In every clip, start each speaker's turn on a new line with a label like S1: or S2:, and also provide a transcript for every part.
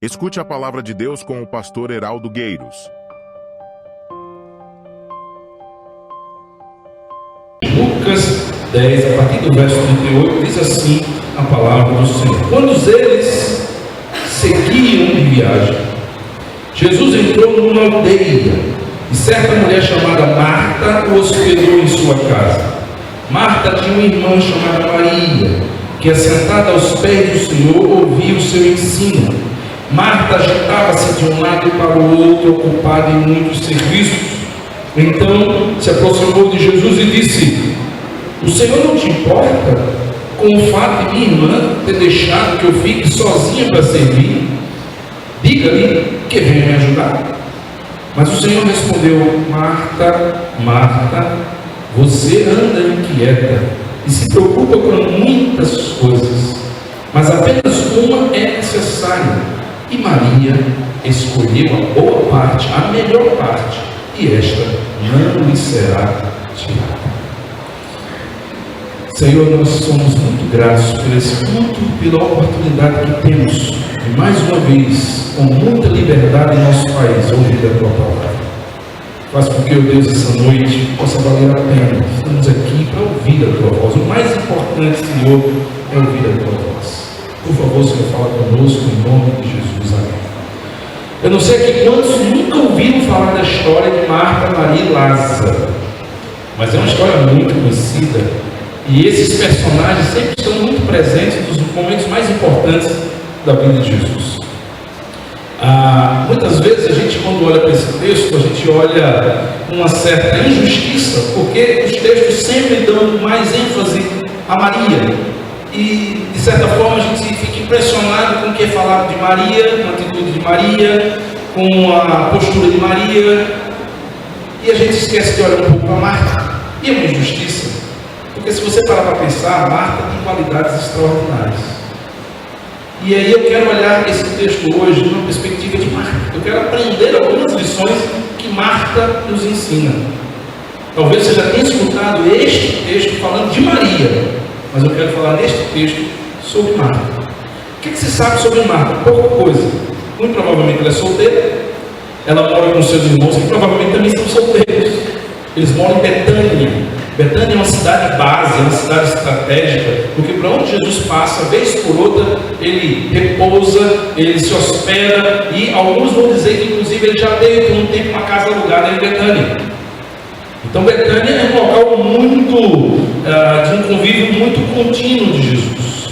S1: Escute a palavra de Deus com o pastor Heraldo Gueiros.
S2: Lucas 10, a partir do verso 38, diz assim a palavra do Senhor. Quando eles seguiam de viagem, Jesus entrou numa aldeia e certa mulher chamada Marta o hospedou em sua casa. Marta tinha uma irmã chamada Maria, que assentada aos pés do Senhor ouvia o seu ensino. Marta agitava-se de um lado para o outro, ocupada em muitos serviços. Então se aproximou de Jesus e disse: o Senhor não te importa com o fato de minha irmã ter deixado que eu fique sozinha para servir? Diga-lhe que venha me ajudar. Mas o Senhor respondeu: Marta, Marta, você anda inquieta e se preocupa com muitas coisas, mas apenas uma é necessária. E Maria escolheu a boa parte, a melhor parte, e esta não lhe será tirada. Senhor, nós somos muito gratos por esse culto, pela oportunidade que temos de mais uma vez, com muita liberdade em nosso país, ouvir a Tua palavra. Faz com que, ó Deus, essa noite possa valer a pena. Estamos aqui para ouvir a Tua voz. O mais importante, Senhor, é ouvir a Tua voz. Por favor, Senhor, fala conosco em nome de Jesus. Amém. Eu não sei aqui quantos nunca ouviram falar da história de Marta, Maria e Lázaro, mas é uma história muito conhecida. E esses personagens sempre estão muito presentes nos momentos mais importantes da vida de Jesus. Muitas vezes a gente, quando olha para esse texto, a gente olha com uma certa injustiça, porque os textos sempre dão mais ênfase a Maria. E, de certa forma, a gente fica impressionado com o que é falado de Maria, com a atitude de Maria, com a postura de Maria. E a gente esquece de olhar um pouco para Marta. E é uma injustiça. Porque se você parar para pensar, Marta tem qualidades extraordinárias. E aí eu quero olhar esse texto hoje numa perspectiva de Marta. Eu quero aprender algumas lições que Marta nos ensina. Talvez você já tenha escutado este texto falando de Maria, mas eu quero falar neste texto sobre Marta. O que você sabe sobre Marta? Pouca coisa. Muito provavelmente ela é solteira. Ela mora com seus irmãos, que provavelmente também são solteiros. Eles moram em Betânia. Betânia é uma cidade base, é uma cidade estratégica, porque para onde Jesus passa, vez por outra, ele repousa, ele se hospeda, e alguns vão dizer que inclusive ele já teve por um tempo uma casa alugada em Betânia. Então Betânia é um local de um convívio muito contínuo de Jesus.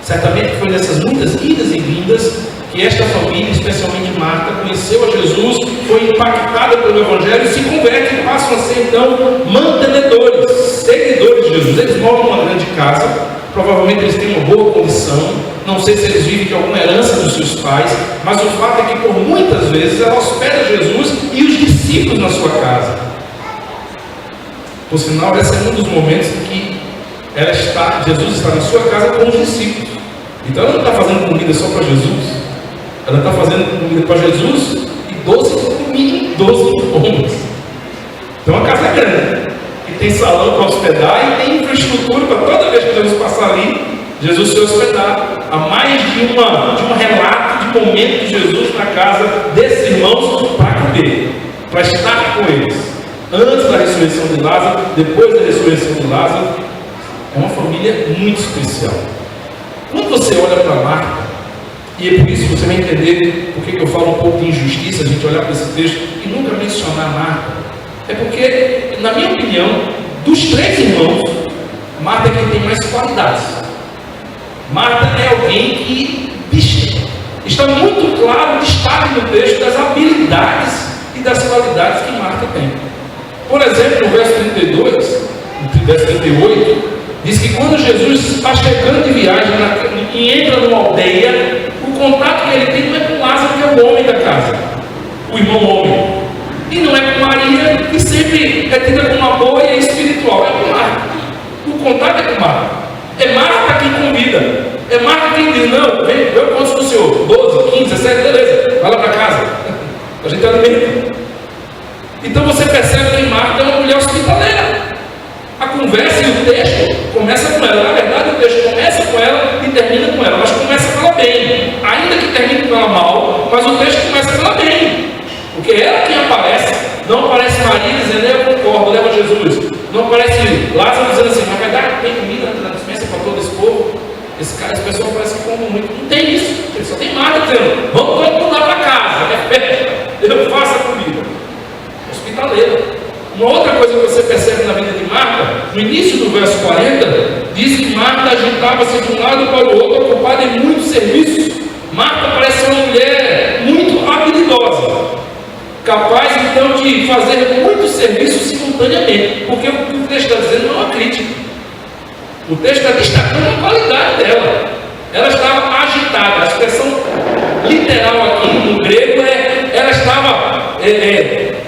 S2: Certamente foi nessas muitas idas e vindas que esta família, especialmente Marta, conheceu a Jesus, foi impactada pelo Evangelho e se converte e passam a ser então mantenedores, seguidores de Jesus. Eles moram numa grande casa, provavelmente eles têm uma boa condição, não sei se eles vivem de alguma herança dos seus pais, mas o fato é que por muitas vezes ela hospeda Jesus e os discípulos na sua casa. Por sinal, esse é um dos momentos em que Jesus está na sua casa com os discípulos. Então ela não está fazendo comida só para Jesus, ela está fazendo comida para Jesus e 12 homens. Então a casa é grande, e tem salão para hospedar e tem infraestrutura para toda vez que Jesus passar ali, Jesus se hospedar. Há mais de um relato de momento de Jesus na casa desses irmãos para comer, para estar com eles. Antes da ressurreição de Lázaro, depois da ressurreição de Lázaro. É uma família muito especial. Quando você olha para Marta, e é por isso que você vai entender por que eu falo um pouco de injustiça, a gente olhar para esse texto e nunca mencionar Marta, é porque, na minha opinião, dos três irmãos, Marta é quem tem mais qualidades. Marta é alguém que está muito claro o destaque no texto das habilidades e das qualidades que Marta tem. Por exemplo, no verso 38, diz que quando Jesus está chegando de viagem e entra numa aldeia, o contato que ele tem não é com Lázaro, que é o homem da casa, o irmão homem, e não é com Maria, que sempre é tida como uma boa e é espiritual, é com Marta. O contato é com Marta. É Marta quem convida, é Marta quem diz: não, vem, eu conto com o senhor, 12, 15, 17, beleza, vai lá para casa, a gente alimenta. Então você percebe que Marta é uma mulher hospitaleira. A conversa e o texto começa com ela. Na verdade, o texto começa com ela e termina com ela, mas começa com ela bem. Ainda que termine com ela mal, porque é ela quem aparece. Não aparece Maria dizendo, eu concordo, leva Jesus. Não aparece Lázaro dizendo assim, mas vai dar, tem comida na dispensa para todo esse povo. Esse pessoal parece que come muito. Não tem isso. Ele só tem Marta dizendo, vamos todo mundo lá para casa, é festa, eu faço a comida. Hospitaleiro. Uma outra coisa que você percebe na vida de Marta, no início do verso 40, diz que Marta agitava-se de um lado para o outro, ocupada em muitos serviços. Marta parece ser uma mulher muito habilidosa, capaz então de fazer muitos serviços simultaneamente, porque o que o texto está dizendo não é uma crítica. O texto está destacando a qualidade dela. Ela estava agitada. A expressão literal aqui no grego é ela estava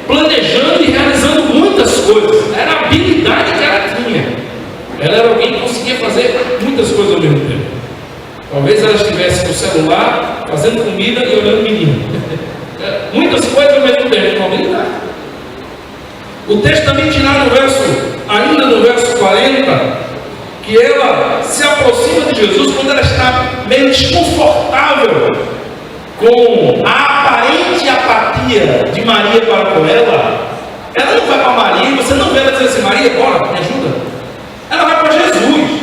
S2: planejando e realizando muitas coisas. Era a habilidade que ela tinha. Ela era alguém que conseguia fazer muitas coisas ao mesmo tempo. Talvez ela estivesse no celular fazendo comida e olhando o menino. Muitas coisas ao mesmo tempo, uma habilidade. O texto também dirá ainda no verso 40, que ela se aproxima de Jesus quando ela está meio desconfortável com a aparente apatia de Maria para com ela. Ela não vai para Maria e você não vê ela dizer assim, Maria, bora, me ajuda. Ela vai para Jesus.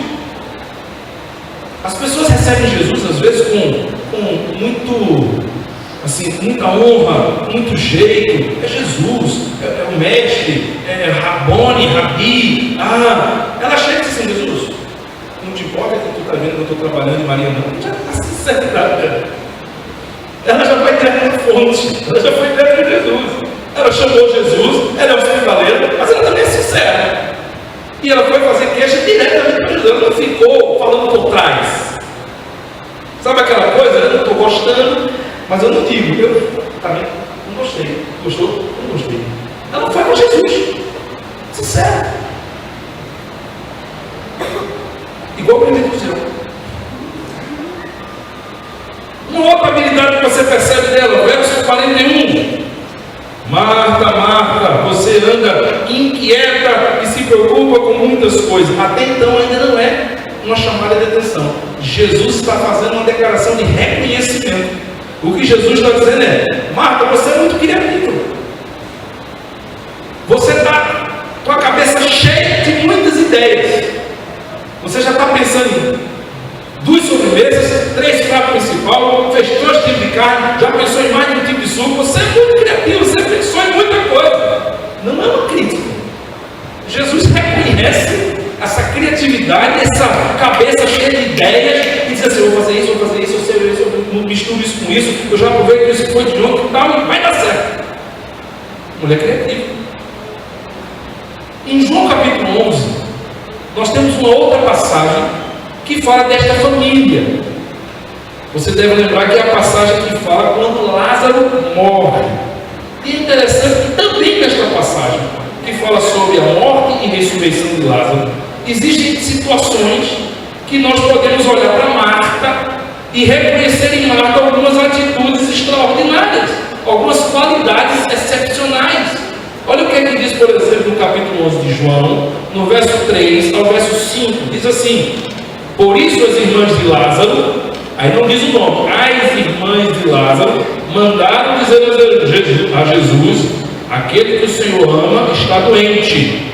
S2: As pessoas recebem Jesus às vezes com muita honra, muito jeito. É Jesus, é o mestre, é Rabone, Rabi. Ela chega e diz assim, Jesus, não te importa que tu está vendo que eu estou trabalhando em Maria, não. Já está sincera. Ela já vai direto na fonte, ela já foi direto de Jesus. Ela chamou Jesus, ela é hospitaleira, mas ela também é sincera. E ela foi fazer queixa diretamente para Jesus, ela não ficou falando por trás. Sabe aquela coisa? Eu não estou gostando, mas eu não digo, eu também não gostei. Gostou? Não gostei. Ela foi para Jesus, sincera. Igual o primeiro do céu. Uma outra habilidade que você percebe dela, verso 41. Marta, Marta, você anda inquieta e se preocupa com muitas coisas. Até então ainda não é uma chamada de atenção. Jesus está fazendo uma declaração de reconhecimento. O que Jesus está dizendo é, Marta, você é muito criativa. Você está com a cabeça cheia de muitas ideias. Você já está pensando em 2 sobremesas, 3 pratos principais, fez 2 tipos de carne, já pensou em mais de um tipo de suco. Você é muito criativo, você pensou em muita coisa. Não é uma crítica. Jesus reconhece essa criatividade, essa cabeça cheia de ideias e diz assim, eu vou fazer isso, eu sei isso, eu misturo isso com isso, eu já aproveito que isso foi de novo e tal, e vai dar certo. Mulher criativa. Em João capítulo 11, nós temos uma outra passagem que fala desta família. Você deve lembrar que é a passagem que fala quando Lázaro morre. E é interessante que também nesta passagem, que fala sobre a morte e ressurreição de Lázaro, existem situações que nós podemos olhar para Marta e reconhecer em Marta algumas atitudes extraordinárias, algumas qualidades excepcionais. Olha o que é que diz, por exemplo, no capítulo 11 de João, no verso 3 ao verso 5, diz assim, por isso as irmãs de Lázaro, aí não diz o nome, as irmãs de Lázaro mandaram dizer a Jesus, aquele que o Senhor ama está doente.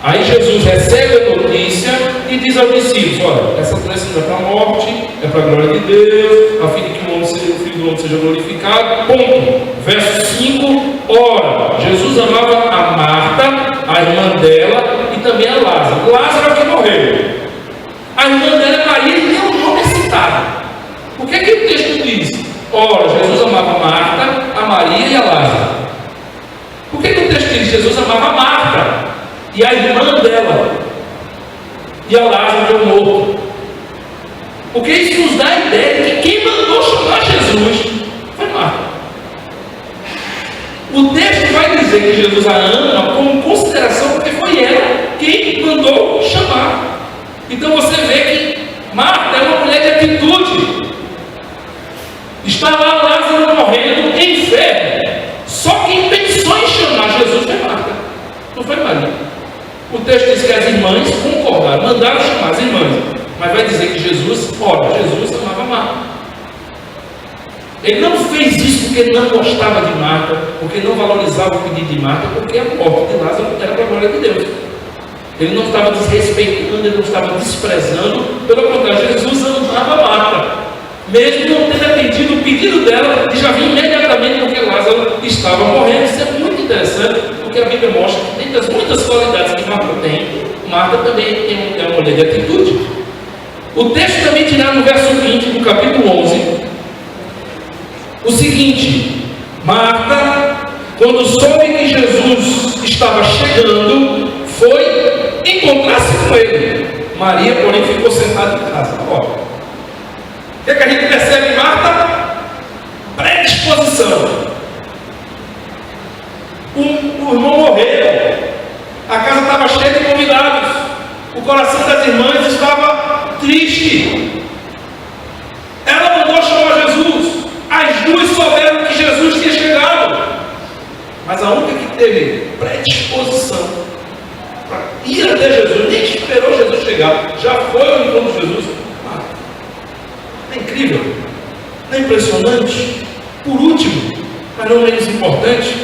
S2: Aí Jesus recebe a notícia e diz aos discípulos, olha, essa doença não é para a morte, é para a glória de Deus, a fim de que o Filho do Homem seja glorificado. Ponto. Verso 5, ora, Jesus amava a Marta, a irmã dela, e também a Lázaro. Lázaro é o que morreu. A irmã dela é Maria e nem o nome é citado. O que é que o texto diz? Ora, Jesus amava a Marta, a Maria e a Lázaro. Por que o texto diz? Jesus amava a Marta e a irmã dela, e a Lázaro deu morto. Porque isso nos dá a ideia de que quem mandou chamar Jesus foi Marta. O texto vai dizer que Jesus a ama como consideração, porque foi ela quem mandou chamar. Então você vê que Marta é uma mulher de atitude. Está lá Lázaro morrendo, enfermo. Só quem pensou em chamar Jesus foi Marta, não foi Maria. O texto diz que as irmãs concordaram, mandaram chamar as irmãs, mas vai dizer que Jesus amava Marta. Ele não fez isso porque ele não gostava de Marta, porque não valorizava o pedido de Marta, porque a morte de Lázaro era para a glória de Deus. Ele não estava desrespeitando, ele não estava desprezando, pelo contrário, Jesus amava Marta, mesmo não tendo atendido o pedido dela, e já vinha imediatamente porque Lázaro estava morrendo. Isso é muito interessante, porque a Bíblia mostra que dentre as muitas qualidades que Marta tem, Marta também é uma mulher de atitude. O texto também dirá no verso 20 do capítulo 11, o seguinte: Marta, quando soube que Jesus estava chegando, foi encontrar-se com ele. Maria, porém, ficou sentada em casa. Olha, o que é que a gente percebe em Marta? Predisposição. O irmão morreu, a casa estava cheia de convidados, o coração das irmãs estava triste. Ela mandou chamar Jesus. As duas souberam que Jesus tinha chegado, mas a única que teve predisposição para ir até Jesus, nem esperou Jesus chegar, já foi ao encontro de Jesus. Não é incrível? Não é impressionante? Por último, mas não menos importante,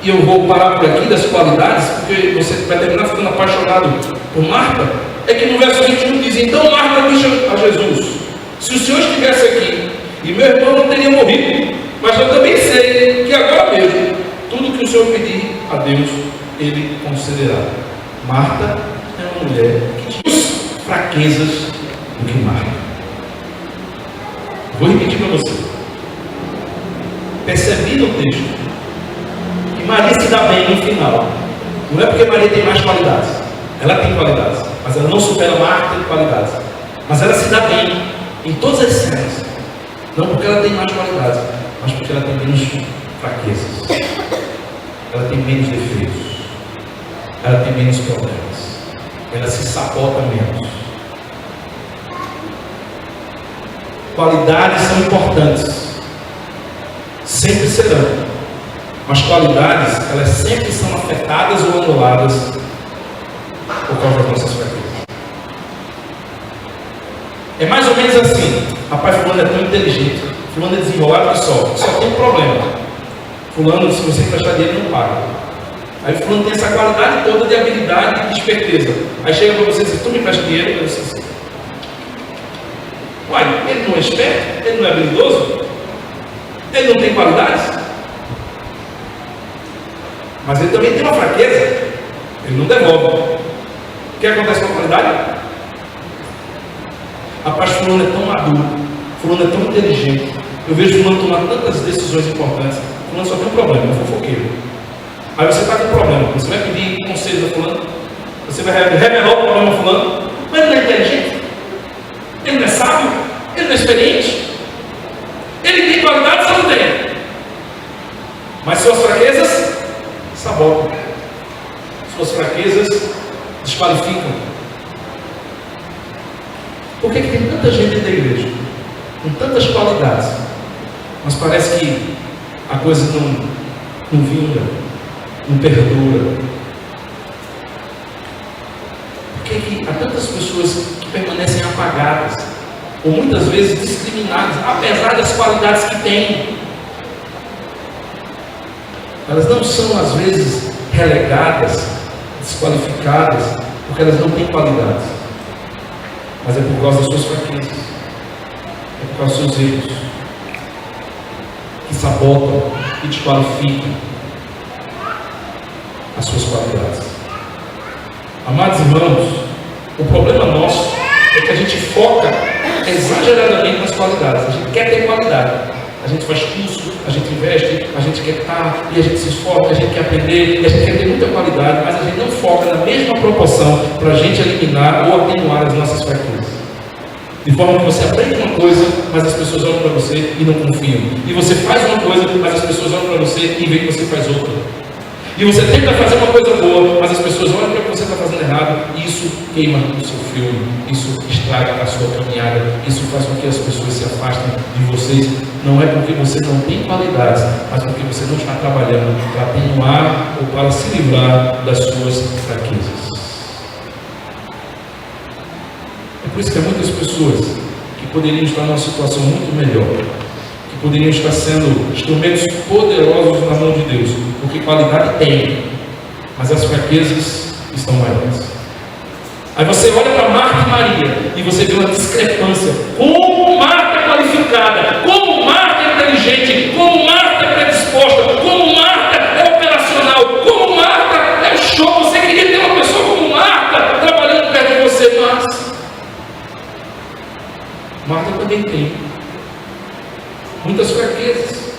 S2: e eu vou parar por aqui das qualidades, porque você vai terminar ficando apaixonado por Marta, é que no verso 21 diz: então Marta disse a Jesus: se o Senhor estivesse aqui, e meu irmão não teria morrido, mas eu também sei que agora mesmo, tudo que o Senhor pedir a Deus, Ele concederá. Marta é uma mulher que tinha fraquezas do que Marta. Vou repetir para você. Percebi no texto que Maria se dá bem no final. Não é porque Maria tem mais qualidades. Ela tem qualidades, mas ela não supera Marta em qualidades. Mas ela se dá bem em todas as cenas. Não porque ela tem mais qualidades, mas porque ela tem menos fraquezas. Ela tem menos defeitos. Ela tem menos problemas. Ela se sabota menos. Qualidades são importantes. Sempre serão. Mas qualidades, elas sempre são afetadas ou anuladas por causa das nossas fraquezas. É mais ou menos assim: rapaz, fulano é tão inteligente, fulano é desenrolado que só tem um problema. Fulano, se você emprestar dinheiro, não paga. Aí fulano tem essa qualidade toda de habilidade e de esperteza. Aí chega para você e diz: tu me empresta dinheiro? Eu disse assim: uai, ele não é esperto? Ele não é habilidoso? Ele não tem qualidades? Mas ele também tem uma fraqueza. Ele não devolve. O que acontece com a qualidade? Rapaz, fulano é tão maduro, fulano é tão inteligente. Eu vejo fulano tomar tantas decisões importantes. Fulano só tem um problema, é fofoqueiro. Aí você está com um problema, você vai pedir conselhos a fulano, você vai revelar o problema a fulano, mas ele não é inteligente, ele não é sábio, ele não é experiente, ele tem qualidades ou não tem? Mas suas fraquezas sabotam, suas fraquezas desqualificam. Por que tem tanta gente dentro da igreja, com tantas qualidades, mas parece que a coisa não vinga, não perdura? Por que há tantas pessoas que permanecem apagadas, ou muitas vezes discriminadas, apesar das qualidades que têm? Elas não são às vezes relegadas, desqualificadas, porque elas não têm qualidades, mas é por causa das suas fraquezas, é por causa dos seus erros, que sabotam, que desqualificam as suas qualidades. Amados irmãos, o problema nosso é que a gente foca exageradamente nas qualidades. A gente quer ter qualidade, a gente faz curso, a gente investe, a gente quer estar, e a gente se esforça, a gente quer aprender, e a gente quer ter muita qualidade, mas a gente não foca na mesma proporção para a gente eliminar ou atenuar as nossas fraquezas. De forma que você aprende uma coisa, mas as pessoas olham para você e não confiam. E você faz uma coisa, mas as pessoas olham para você e veem que você faz outra. E você tenta fazer uma coisa boa, mas as pessoas olham para o que você está fazendo errado, e isso queima o seu filme, isso estraga a sua caminhada, isso faz com que as pessoas se afastem de vocês. Não é porque você não tem qualidades, mas porque você não está trabalhando para atenuar ou para se livrar das suas fraquezas. É por isso que há muitas pessoas que poderiam estar numa situação muito melhor, que poderiam estar sendo instrumentos poderosos na mão de Deus, porque qualidade tem, mas as fraquezas estão maiores. Aí você olha para Marta e Maria e você vê uma discrepância. Como Marta é qualificada, como Marta é inteligente, como Marta é predisposta, como Marta é operacional, como Marta é show. Você queria ter uma pessoa como Marta trabalhando perto de você, mas Marta também tem muitas fraquezas.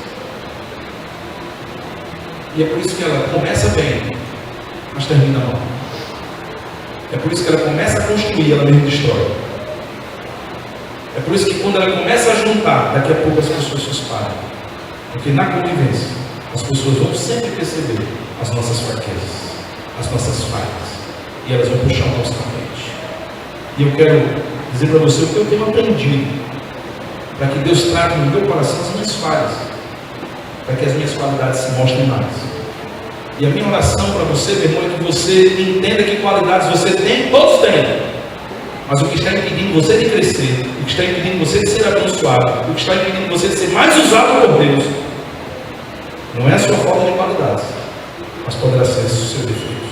S2: E é por isso que ela começa bem, mas termina mal. É por isso que ela começa a construir, ela mesma destrói. É por isso que quando ela começa a juntar, daqui a pouco as pessoas se espalham. Porque na convivência, as pessoas vão sempre perceber as nossas fraquezas, as nossas falhas. E elas vão puxar o nosso tapete. E eu quero dizer para você o que eu tenho aprendido, para que Deus trate no meu coração as minhas falhas, para que as minhas qualidades se mostrem mais. E a minha oração para você, meu irmão, é que você entenda que qualidades você tem, todos têm. Mas o que está impedindo você de crescer, o que está impedindo você de ser abençoado, o que está impedindo você de ser mais usado por Deus, não é a sua falta de qualidades, mas poderá ser os seus defeitos,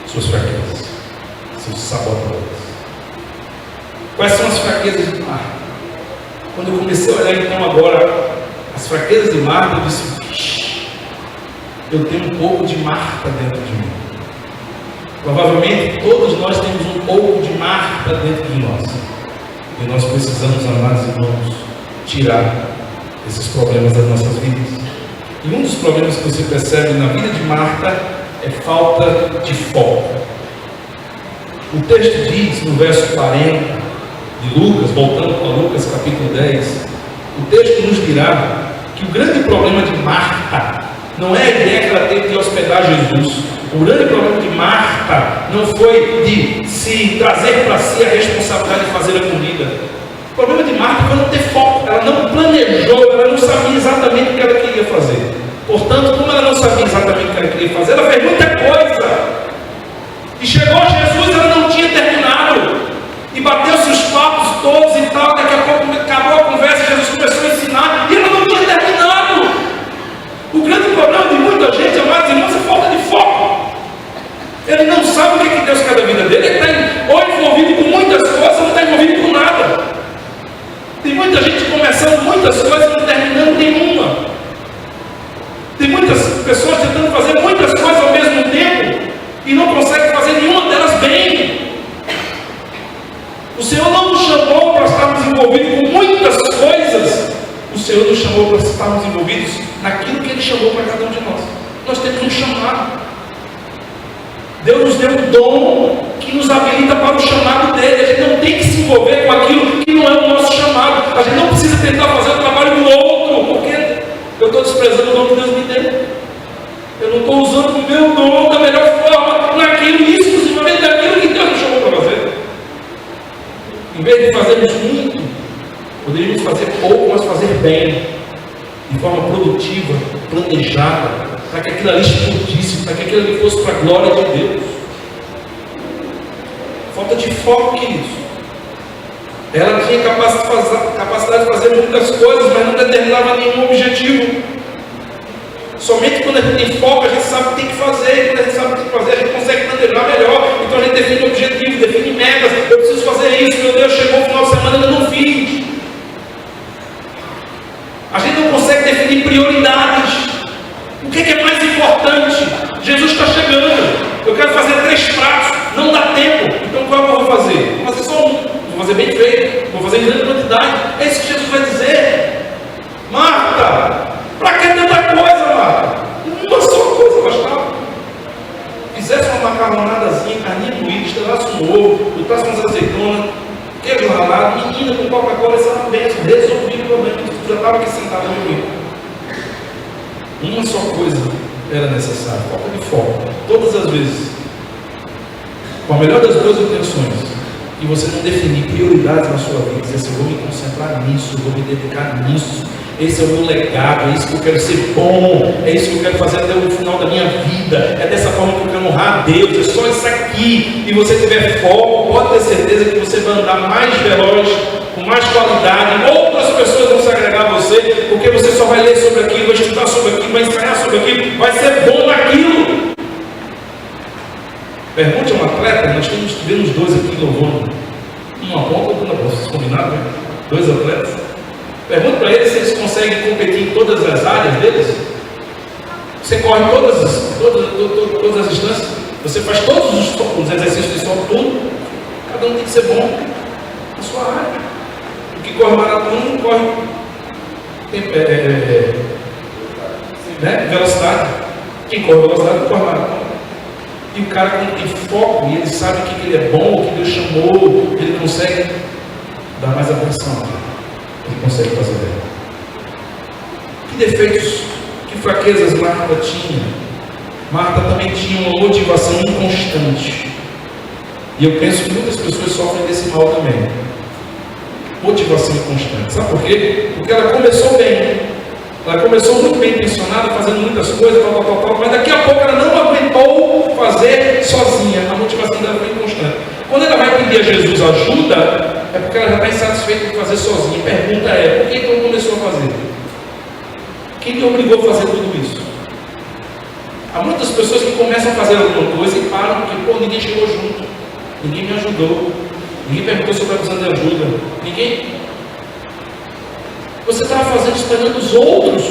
S2: suas fraquezas, seus sabotadores. Quais são as fraquezas de Marta? Quando eu comecei a olhar então agora as fraquezas de Marta, eu disse: eu tenho um pouco de Marta dentro de mim. Provavelmente todos nós temos um pouco de Marta dentro de nós. E nós precisamos, amados irmãos, tirar esses problemas das nossas vidas. E um dos problemas que você percebe na vida de Marta é falta de foco. O texto diz no verso 40 de Lucas, voltando para Lucas capítulo 10, o texto nos dirá que o grande problema de Marta não é a ideia que ela teve de hospedar Jesus. O grande problema de Marta não foi de se trazer para si a responsabilidade de fazer a comida. O problema de Marta foi não ter foco. Ela não planejou, ela não sabia exatamente o que ela queria fazer. Portanto, como ela não sabia exatamente o que ela queria fazer, ela fez muita coisa. E chegou a Jesus, ela não tinha terminado. E bateu-se os papos todos e tal. Daqui a pouco acabou a conversa, Jesus começou a ensinar e ela não tinha terminado. O grande problema de muita gente, amados irmãos, é falta de foco. Ele não sabe o que Deus quer da vida dele. Ele está ou envolvido com muitas coisas, ou não está envolvido com nada. Tem muita gente começando muitas coisas e não terminando nenhuma. Tem muitas pessoas tentando fazer muitas coisas ao mesmo tempo e não conseguem fazer nenhuma delas bem. O Senhor não nos chamou para estarmos envolvidos com muitas coisas. O Senhor nos chamou para estarmos envolvidos naquilo que Ele chamou para cada um de nós. Nós temos um chamado. Deus nos deu um dom que nos habilita para o chamado dele. A gente não tem que se envolver com aquilo que não é o nosso chamado. A gente não precisa tentar fazer o trabalho do outro, porque eu estou desprezando o dom que Deus me deu. Eu não estou usando o meu dom da melhor forma naquilo, exclusivamente daquilo que Deus nos chamou para fazer. Em vez de fazermos muito, poderíamos fazer pouco, mas fazer bem, de forma produtiva, planejada, para que aquilo ali explodisse, para que aquilo ali fosse para a glória de Deus. Falta de foco, queridos. Ela tinha capacidade de fazer muitas coisas, mas não determinava nenhum objetivo. Somente quando a gente tem foco, a gente sabe o que tem que fazer. E quando a gente sabe o que tem que fazer, a gente consegue planejar melhor. Então a gente define objetivos, define metas. Eu preciso fazer isso, meu Deus, chegou o final de semana e eu não fiz. A gente não consegue definir prioridades. O que é mais importante? Jesus está chegando. Eu quero fazer 3 pratos. Não dá tempo. Então qual eu vou fazer? Vou fazer só um. Vou fazer bem feito. Vou fazer em grande quantidade. É isso que Jesus vai dizer. Marta, para que tanta coisa, Marta? Uma só coisa bastava. Fizesse uma macarronadazinha, carninha moída, estrelasse um ovo, botasse umas azeitonas, queijo ralado, menina com Coca-Cola, essa era uma bênção. Resolvi o problema. Já estava aqui sentado no meu. Uma só coisa era necessária, falta de foco. Todas as vezes, com a melhor das duas intenções, e você não definir prioridades na sua vida, dizer assim: eu vou me concentrar nisso, eu vou me dedicar nisso, esse é o meu legado, é isso que eu quero ser bom, é isso que eu quero fazer até o final da minha vida, é dessa forma que eu quero honrar a Deus, é só isso aqui. E você tiver foco, pode ter certeza que você vai andar mais veloz, com mais qualidade, outras pessoas vão se agregar agradar você, porque você só vai ler sobre aquilo, vai estudar sobre aquilo, vai ensaiar sobre aquilo, vai ser bom naquilo. Pergunte a um atleta, nós tivemos dois aqui louvando, uma ponta, outra na bolsa, vocês combinaram, né? Dois atletas. Pergunte para eles se eles conseguem competir em todas as áreas deles. Você corre todas as distâncias, você faz todos os exercícios de solo, tudo. Cada um tem que ser bom na sua área. O que corre maratona não corre velocidade. Quem corre velocidade não corre maratona. E o cara que tem foco, e ele sabe o que ele é bom, o que Deus chamou, ele consegue dar mais atenção. Ele consegue fazer bem. Que defeitos, que fraquezas Marta tinha? Marta também tinha uma motivação inconstante. E eu penso que muitas pessoas sofrem desse mal também. Motivação inconstante. Sabe por quê? Porque ela começou bem. Ela começou muito bem intencionada, fazendo muitas coisas, mas daqui a pouco ela não aguentou fazer sozinha. A motivação dela foi inconstante. Quando ela vai pedir a Jesus ajuda, é porque ela já está insatisfeita de fazer sozinha. A pergunta é, por que ela começou a fazer? Quem lhe obrigou a fazer tudo isso? Há muitas pessoas que começam a fazer alguma coisa e param porque, ninguém chegou junto, ninguém me ajudou, ninguém perguntou se eu estava precisando de ajuda, ninguém. Você estava fazendo esperando os outros,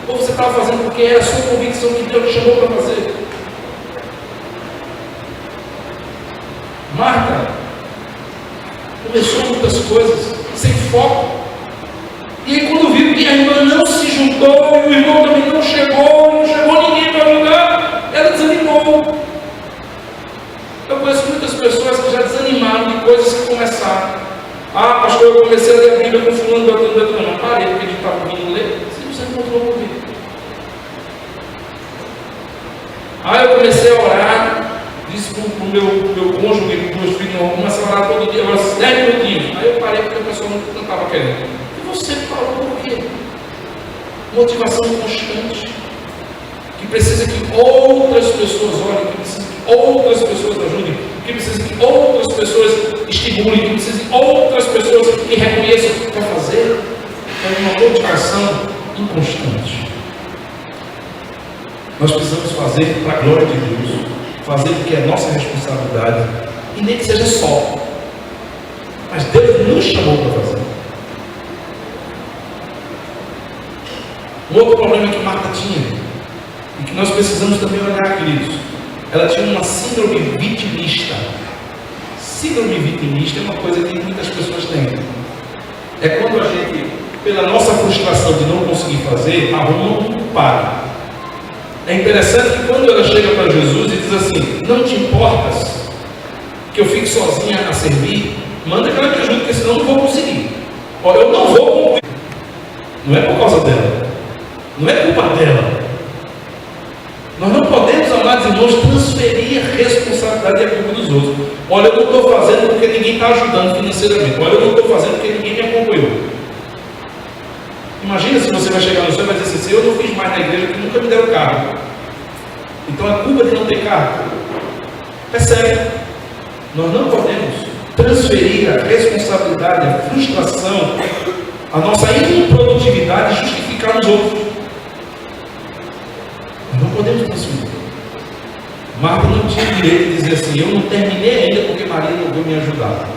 S2: ou você estava fazendo porque era a sua convicção que Deus te chamou para fazer? Marta começou muitas coisas sem foco. E aí quando viu que a irmã não se juntou, e o irmão também não chegou ninguém para ajudar, ela desanimou. Eu conheço muitas pessoas que já desanimaram de coisas que começaram. Ah, pastor, eu comecei a ler a Bíblia com fulano, não parei, porque a gente estava vindo ler, você não encontrou ouvir. Ah, eu comecei a orar, disse para o meu cônjuge, para os meus filhos, eu comecei a orar todo dia, agora 10 minutinhos. Aí eu parei porque a pessoa não estava querendo. Você falou por quê? Motivação constante. Que precisa que outras pessoas olhem, que precisa que outras pessoas ajudem, que precisa que outras pessoas estimulem, que precisa que outras pessoas que reconheçam o que quer fazer. É uma motivação inconstante. Nós precisamos fazer para a glória de Deus, fazer o que é nossa responsabilidade, e nem que seja só. Mas Deus nos chamou para fazer. Um outro problema que Marta tinha, e que nós precisamos também olhar, queridos, ela tinha uma síndrome vitimista. Síndrome vitimista é uma coisa que muitas pessoas têm. É quando a gente, pela nossa frustração de não conseguir fazer, arruma um culpado. É interessante que quando ela chega para Jesus e diz assim, não te importas que eu fique sozinha a servir, manda que ela me ajude, porque senão eu não vou conseguir. Olha, eu não vou cumprir. Não é por causa dela. Não é culpa dela. Nós não podemos, amados irmãos, transferir a responsabilidade e a culpa dos outros. Olha, eu não estou fazendo porque ninguém está ajudando financeiramente. Olha, eu não estou fazendo porque ninguém me acompanhou. Imagina se você vai chegar no céu e vai dizer assim, eu não fiz mais na igreja porque nunca me deram carro. Então a culpa de não ter carro. Percebe? Nós não podemos transferir a responsabilidade, a frustração, a nossa improdutividade e justificar os outros. Não podemos transferir. Marta não tinha direito de dizer assim, eu não terminei ainda porque Maria não veio me ajudar.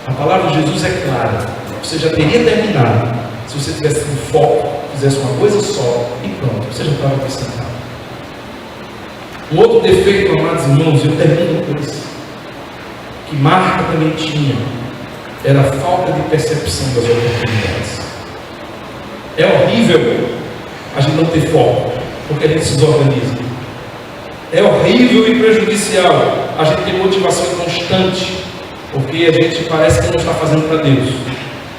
S2: A palavra de Jesus é clara. Você já teria terminado se você tivesse um foco, fizesse uma coisa só e pronto, você já estava acrescentado. Um outro defeito, amados irmãos, eu termino com isso, que Marta também tinha, era a falta de percepção das oportunidades. É horrível a gente não ter foco, porque a gente se desorganiza. É horrível e prejudicial a gente ter motivação constante, porque a gente parece que não está fazendo para Deus.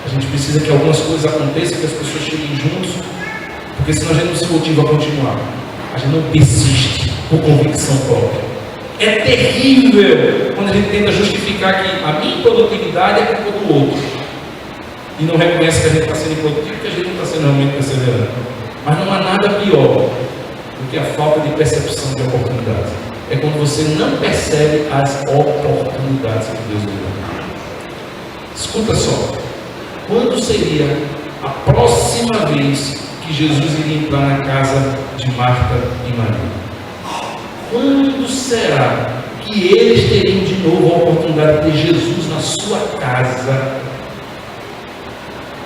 S2: A gente precisa que algumas coisas aconteçam, que as pessoas cheguem juntos, porque senão a gente não se motiva a continuar. A gente não persiste por convicção própria. É terrível quando a gente tenta justificar que a minha produtividade é culpa do outro e não reconhece que a gente está sendo produtivo, que a gente não está sendo realmente perseverante. Mas não há nada pior do que a falta de percepção de oportunidades. É quando você não percebe as oportunidades que Deus lhe dá. Escuta só. Quando seria a próxima vez que Jesus iria entrar na casa de Marta e Maria. Quando será que eles teriam de novo a oportunidade de ter Jesus na sua casa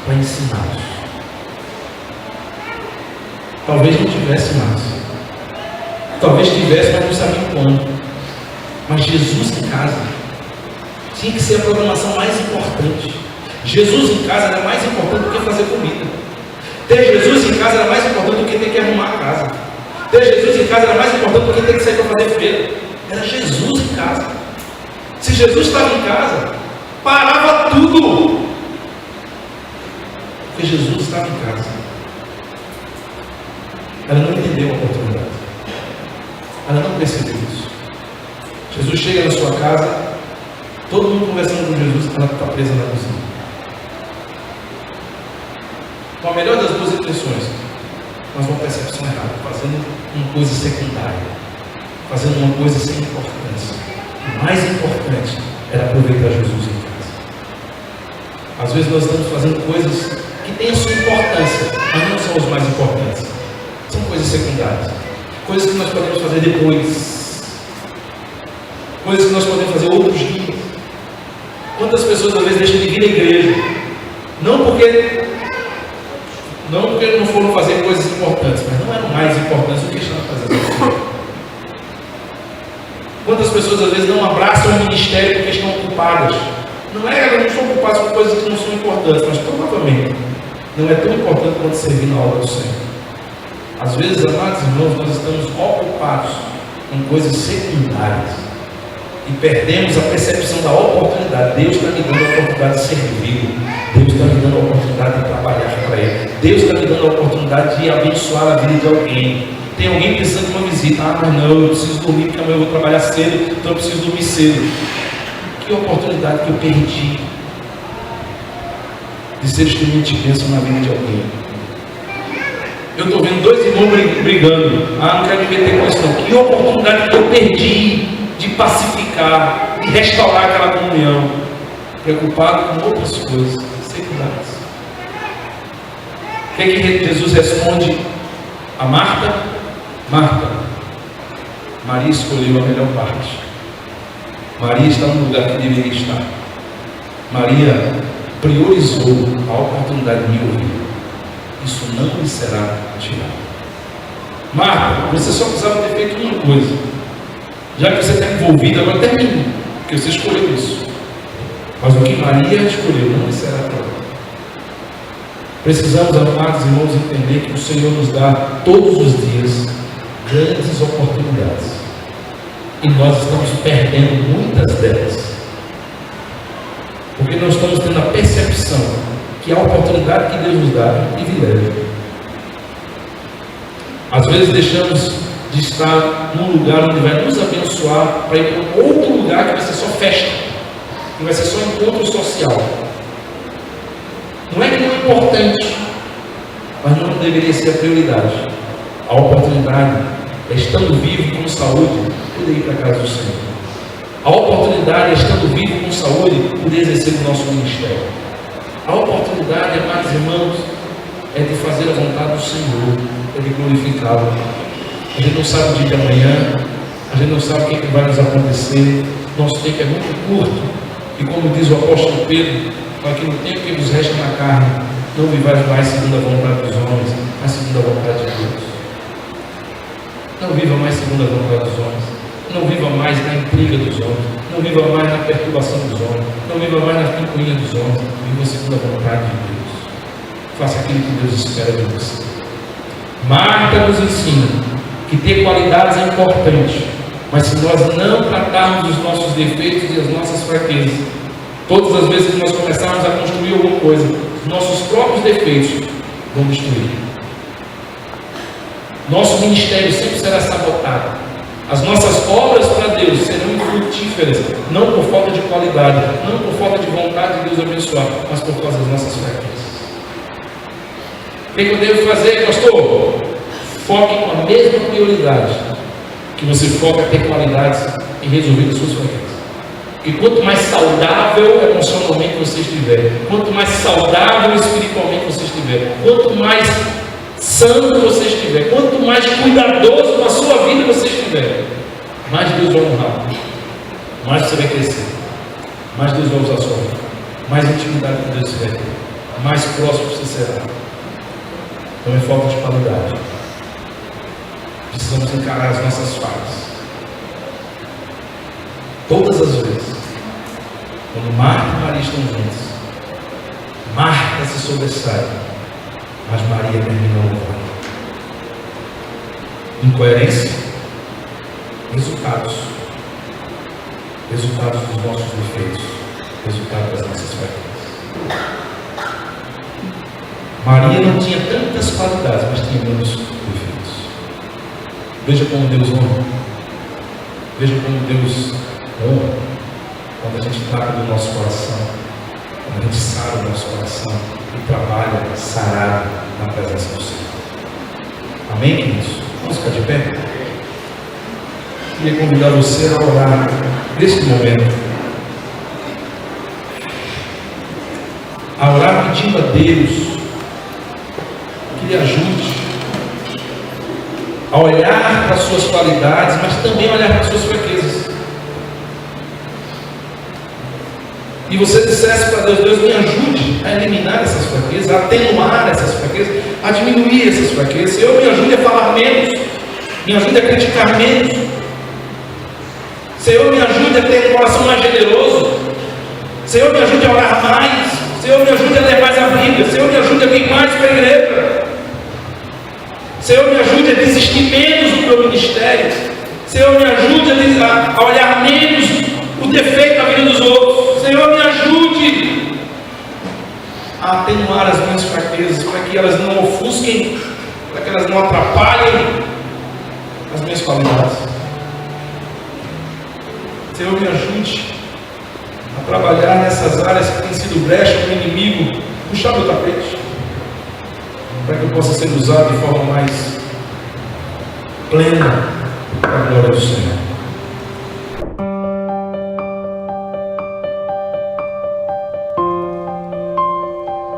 S2: para ensiná-los? Talvez não tivesse mais. Talvez tivesse, mas não sabia quando. Mas Jesus em casa tinha que ser a programação mais importante. Jesus em casa era mais importante do que fazer comida. Ter Jesus em casa era mais importante do que ter que arrumar a casa. Ter Jesus em casa era mais importante do que ter que sair para fazer feira. Era Jesus em casa. Se Jesus estava em casa, parava tudo. Porque Jesus estava em casa. Ela não entendeu a oportunidade. Ela não percebeu isso. Jesus chega na sua casa, todo mundo conversando com Jesus, ela está presa na cozinha. Com a melhor das duas intenções, mas uma percepção errada, fazendo uma coisa secundária, fazendo uma coisa sem importância. O mais importante era aproveitar Jesus em casa. Às vezes nós estamos fazendo coisas que têm a sua importância, mas não são as mais importantes. São coisas secundárias, coisas que nós podemos fazer depois, coisas que nós podemos fazer outros dias. Quantas pessoas às vezes deixam de vir à igreja, não porque não foram fazer coisas importantes, mas não eram mais importantes do que estavam fazendo. Quantas pessoas às vezes não abraçam o ministério porque estão ocupadas? Não é que elas não estão ocupadas com coisas que não são importantes, mas provavelmente não é tão importante quanto servir na obra do Senhor. Às vezes, amados irmãos, nós estamos ocupados com coisas secundárias e perdemos a percepção da oportunidade. Deus está me dando a oportunidade de servir. Deus está me dando a oportunidade de trabalhar para Ele. Deus está me dando a oportunidade de abençoar a vida de alguém. Tem alguém precisando de uma visita. Mas não, eu preciso dormir porque amanhã eu vou trabalhar cedo, então eu preciso dormir cedo. Que oportunidade que eu perdi de ser instrumento de bênção na vida de alguém. Eu estou vendo dois irmãos brigando. Não quero me meter com isso não. Que oportunidade que eu perdi de pacificar, de restaurar aquela comunhão, preocupado com outras coisas secundárias. O que é que Jesus responde a Marta? Marta, Maria escolheu a melhor parte. Maria está no lugar que deveria estar. Maria priorizou a oportunidade de me ouvir. Isso não lhe será tirado. Marta, você só precisava ter feito uma coisa. Já que você está envolvido, agora termine, porque você escolheu isso. Mas o que Maria escolheu não lhe será tirado. Precisamos, amados irmãos, entender que o Senhor nos dá todos os dias grandes oportunidades. E nós estamos perdendo muitas delas. Porque nós estamos tendo a percepção que a oportunidade que Deus nos dá é um privilégio. Às vezes deixamos de estar num lugar onde vai nos abençoar para ir para outro lugar que vai ser só festa, que vai ser só encontro social. Não é que não é importante, mas não deveria ser a prioridade. A oportunidade é, estando vivo com saúde, poder ir para a casa do Senhor. A oportunidade é, estando vivo com saúde, poder exercer o nosso ministério. A oportunidade, amados irmãos, é de fazer a vontade do Senhor, é de glorificá-lo. A gente não sabe o dia de amanhã, a gente não sabe o que vai nos acontecer. Nosso tempo é muito curto, e como diz o apóstolo Pedro, para que no tempo que vos resta na carne, não vivais mais segundo a vontade dos homens, mas segundo a vontade de Deus. Não viva mais segundo a vontade dos homens. Não viva mais na intriga dos homens. Não viva mais na perturbação dos homens. Não viva mais na picuinha dos homens. Viva segundo a vontade de Deus. Faça aquilo que Deus espera de você. Marta nos ensina que ter qualidades é importante, mas se nós não tratarmos os nossos defeitos e as nossas fraquezas, todas as vezes que nós começarmos a construir alguma coisa, os nossos próprios defeitos vão destruir. Nosso ministério sempre será sabotado. As nossas obras para Deus serão infrutíferas, não por falta de qualidade, não por falta de vontade de Deus abençoar, mas por causa das nossas fraquezas. O que eu devo fazer, pastor? Foque com a mesma prioridade que você foca em ter qualidades em resolver as suas fraquezas. E quanto mais saudável emocionalmente você estiver, quanto mais saudável espiritualmente você estiver, quanto mais santo você estiver, quanto mais cuidadoso com a sua vida você estiver, mais Deus vai honrar, mais você vai crescer, mais Deus vai usar a sua vida, mais intimidade com Deus você vai ter, mais próximo você será. Então é falta de qualidade. Precisamos encarar as nossas falhas. Todas as vezes, quando Marta e Maria estão juntos, Marta se sobressai, mas Maria termina o vale. Incoerência, resultados dos nossos defeitos, resultado das nossas fraquezas. Maria não tinha tantas qualidades, mas tinha menos defeitos. Veja como Deus honra. Veja como Deus honra quando a gente trata do nosso coração, quando a gente sara o nosso coração e trabalha sarado na presença do Senhor. Amém, queridos? Vamos ficar de pé? Queria convidar você a orar neste momento, a orar pedindo a Deus que lhe ajude a olhar para as suas qualidades, mas também olhar para as suas fraquezas. E você dissesse para Deus: Deus, me ajude a eliminar essas fraquezas, a atenuar essas fraquezas, a diminuir essas fraquezas. Senhor, me ajude a falar menos, me ajude a criticar menos. Senhor, me ajude a ter um coração mais generoso. Senhor, me ajude a orar mais. Senhor, me ajude a ler mais a Bíblia. Senhor, me ajude a vir mais para a igreja. Senhor, me ajude a desistir menos do meu ministério. Senhor, me ajude a olhar menos o defeito da vida dos outros. Senhor, me ajude a atenuar as minhas fraquezas, para que elas não ofusquem, para que elas não atrapalhem as minhas qualidades. Senhor, me ajude a trabalhar nessas áreas que têm sido brecha para o inimigo puxar meu tapete, para que eu possa ser usado de forma mais plena para a glória do Senhor.